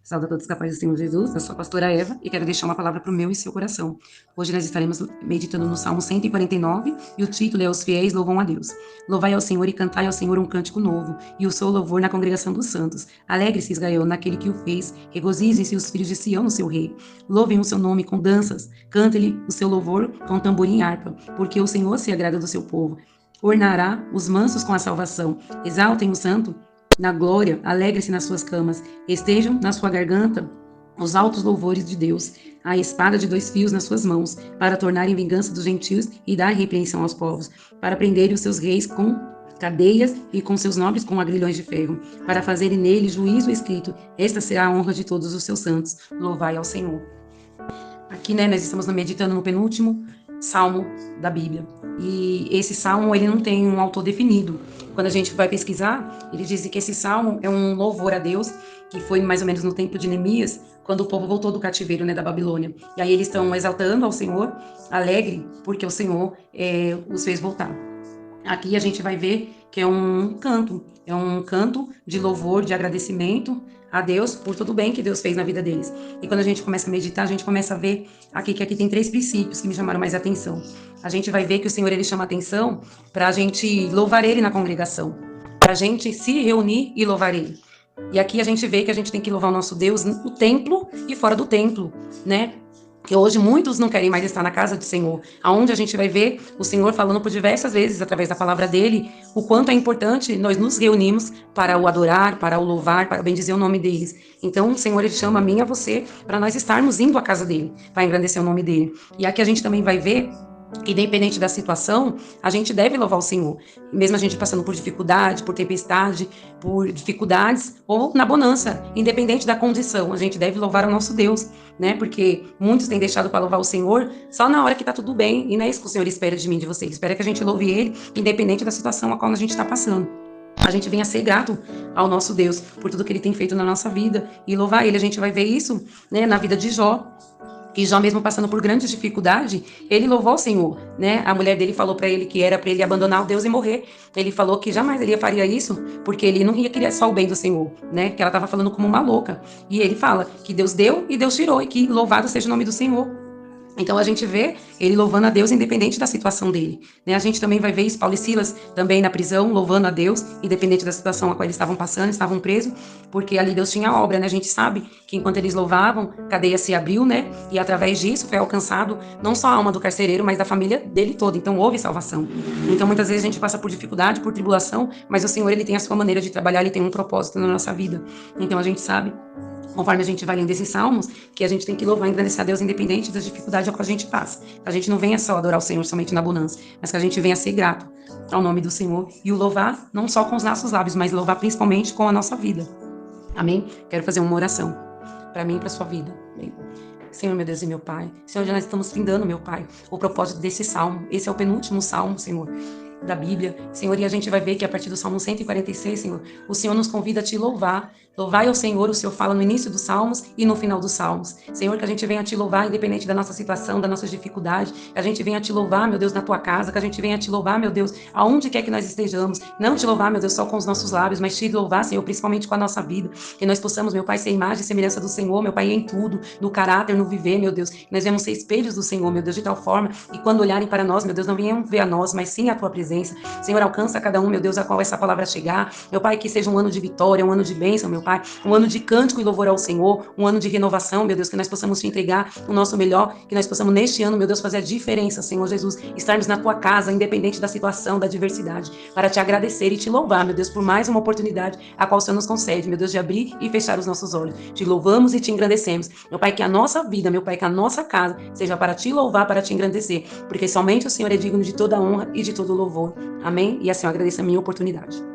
Saúde a todos capazes do Senhor Jesus, eu sou a pastora Eva e quero deixar uma palavra para o meu e seu coração. Hoje nós estaremos meditando no Salmo 149 e o título é Os Fiéis Louvam a Deus. Louvai ao Senhor e cantai ao Senhor um cântico novo e o seu louvor na congregação dos santos. Alegre-se Israel naquele que o fez, regozijem-se os filhos de Sião no seu rei. Louvem o seu nome com danças, cante-lhe o seu louvor com tamborim e harpa, porque o Senhor se agrada do seu povo. Ornará os mansos com a salvação, exaltem o santo na glória, alegre-se nas suas camas, estejam na sua garganta os altos louvores de Deus, a espada de 2 fios nas suas mãos, para tornarem vingança dos gentios e dar repreensão aos povos, para prenderem os seus reis com cadeias e com seus nobres com agrilhões de ferro, para fazerem nele juízo escrito, esta será a honra de todos os seus santos, louvai ao Senhor. Aqui, nós estamos meditando no penúltimo salmo da Bíblia. E esse salmo, ele não tem um autor definido. Quando a gente vai pesquisar, ele diz que esse salmo é um louvor a Deus, que foi mais ou menos no tempo de Neemias, quando o povo voltou do cativeiro, da Babilônia. E aí eles estão exaltando ao Senhor, alegre, porque o Senhor os fez voltar. Aqui a gente vai ver que é um canto de louvor, de agradecimento a Deus por tudo bem que Deus fez na vida deles. E quando a gente começa a meditar, a gente começa a ver que aqui tem 3 princípios que me chamaram mais atenção. A gente vai ver que o Senhor, ele chama atenção para a gente louvar ele na congregação, para a gente se reunir e louvar ele. E aqui a gente vê que a gente tem que louvar o nosso Deus no templo e fora do templo, que hoje muitos não querem mais estar na casa do Senhor, aonde a gente vai ver o Senhor falando por diversas vezes, através da palavra dele, o quanto é importante nós nos reunirmos para o adorar, para o louvar, para bendizer o nome deles. Então o Senhor, ele chama a mim e a você para nós estarmos indo à casa dele, para engrandecer o nome dele. E aqui a gente também vai ver que, independente da situação, a gente deve louvar o Senhor. Mesmo a gente passando por dificuldade, por tempestade, por dificuldades, ou na bonança, independente da condição, a gente deve louvar o nosso Deus, Porque muitos têm deixado para louvar o Senhor só na hora que tá tudo bem, e não é isso que o Senhor espera de mim e de você. Ele espera que a gente louve Ele, independente da situação a qual a gente está passando. A gente venha ser grato ao nosso Deus por tudo que Ele tem feito na nossa vida e louvar Ele. A gente vai ver isso, na vida de Jó. E Jó, mesmo passando por grandes dificuldades, ele louvou o Senhor, A mulher dele falou para ele que era para ele abandonar o Deus e morrer. Ele falou que jamais ele faria isso, porque ele não ia querer só o bem do Senhor, Que ela estava falando como uma louca. E ele fala que Deus deu e Deus tirou, e que louvado seja o nome do Senhor. Então a gente vê ele louvando a Deus independente da situação dele. A gente também vai ver isso, Paulo e Silas também na prisão, louvando a Deus, independente da situação a qual eles estavam passando, estavam presos, porque ali Deus tinha obra, A gente sabe que enquanto eles louvavam, a cadeia se abriu, E através disso foi alcançado não só a alma do carcereiro, mas da família dele toda. Então houve salvação. Então muitas vezes a gente passa por dificuldade, por tribulação, mas o Senhor, ele tem a sua maneira de trabalhar, ele tem um propósito na nossa vida. Então a gente sabe, conforme a gente vai lendo esses salmos, que a gente tem que louvar e agradecer a Deus independente das dificuldades que a gente passa. Que a gente não venha só adorar o Senhor somente na bonança, mas que a gente venha ser grato ao nome do Senhor e o louvar não só com os nossos lábios, mas louvar principalmente com a nossa vida. Amém? Quero fazer uma oração para mim e para a sua vida. Amém? Senhor, meu Deus e meu Pai, Senhor, já nós estamos findando, meu Pai, o propósito desse salmo. Esse é o penúltimo salmo, Senhor, da Bíblia, Senhor, e a gente vai ver que a partir do Salmo 146, Senhor, o Senhor nos convida a te louvar. Louvai ao Senhor, o Senhor fala no início dos Salmos e no final dos Salmos. Senhor, que a gente venha te louvar, independente da nossa situação, das nossas dificuldades, que a gente venha te louvar, meu Deus, na tua casa, que a gente venha te louvar, meu Deus, aonde quer que nós estejamos, não te louvar, meu Deus, só com os nossos lábios, mas te louvar, Senhor, principalmente com a nossa vida, que nós possamos, meu Pai, ser imagem e semelhança do Senhor, meu Pai, em tudo, no caráter, no viver, meu Deus, que nós venhamos ser espelhos do Senhor, meu Deus, de tal forma, e quando olharem para nós, meu Deus, não venham ver a nós, mas sim a tua presença. Senhor, alcança cada um, meu Deus, a qual essa palavra chegar, meu Pai, que seja um ano de vitória, um ano de bênção, meu Pai, um ano de cântico e louvor ao Senhor, um ano de renovação, meu Deus, que nós possamos te entregar o nosso melhor, que nós possamos neste ano, meu Deus, fazer a diferença, Senhor Jesus, estarmos na tua casa, independente da situação, da adversidade, para te agradecer e te louvar, meu Deus, por mais uma oportunidade a qual o Senhor nos concede, meu Deus, de abrir e fechar os nossos olhos. Te louvamos e te engrandecemos, meu Pai, que a nossa vida, meu Pai, que a nossa casa seja para te louvar, para te engrandecer, porque somente o Senhor é digno de toda honra e de todo louvor. Amém? E assim eu agradeço a minha oportunidade.